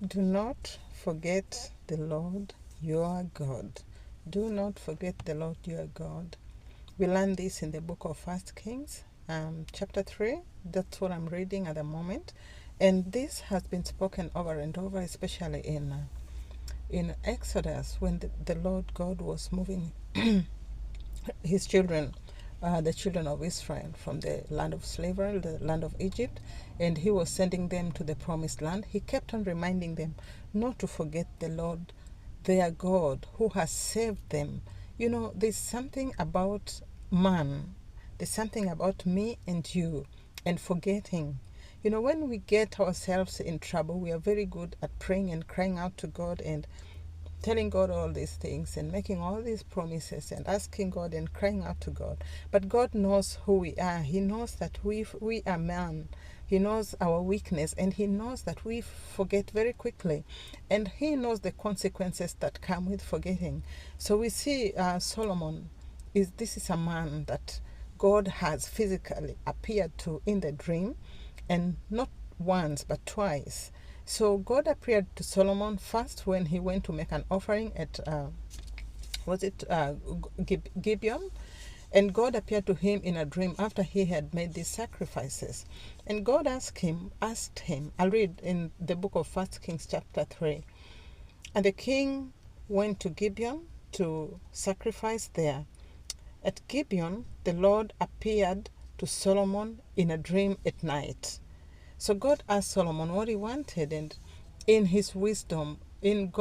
Do not forget the Lord your God. Do not forget the Lord your God. We learn this in the book of First Kings, chapter 3. That's what I'm reading at the moment. And this has been spoken over and over, especially in Exodus, when the Lord God was moving his children, the children of Israel, from the land of slavery, the land of Egypt, and he was sending them to the promised land. He kept on reminding them not to forget the Lord, their God, who has saved them. You know, there's something about man, there's something about me and you, and forgetting. You know, when we get ourselves in trouble, we are very good at praying and crying out to God and telling God all these things and making all these promises and asking God and crying out to God. But God knows who we are. He knows that we are man. He knows our weakness, and He knows that we forget very quickly. And He knows the consequences that come with forgetting. So we see Solomon, this is a man that God has physically appeared to in the dream, and not once but twice. So God appeared to Solomon first when he went to make an offering at Gibeon, and God appeared to him in a dream after he had made these sacrifices. And God asked him, I'll read in the book of First Kings chapter 3. And the king went to Gibeon to sacrifice there. At Gibeon, the Lord appeared to Solomon in a dream at night. So God asked Solomon what he wanted, and in his wisdom, in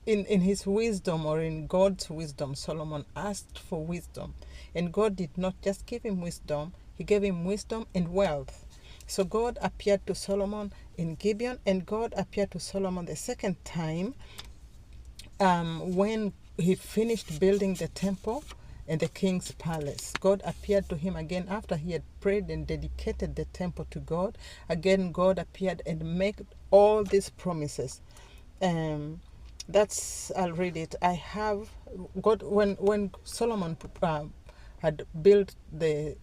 his wisdom, or in God's wisdom, Solomon asked for wisdom. And God did not just give him wisdom, He gave him wisdom and wealth. So God appeared to Solomon in Gibeon, and God appeared to Solomon the second time when he finished building the temple and the king's palace. God appeared to him again after he had prayed and dedicated the temple to God. Again, God appeared and made all these promises. I'll read it. I have God when Solomon had built the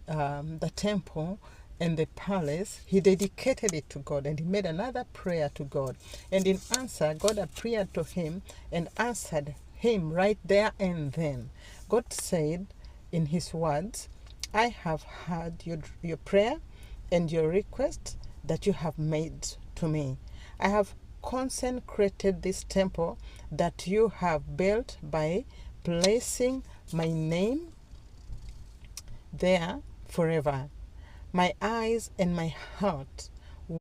temple and the palace, he dedicated it to God, and he made another prayer to God. And in answer, God appeared to him and answered him right there and then. God said in his words, I have heard your prayer and your request that you have made to me. I have consecrated this temple that you have built by placing my name there forever. My eyes and my heart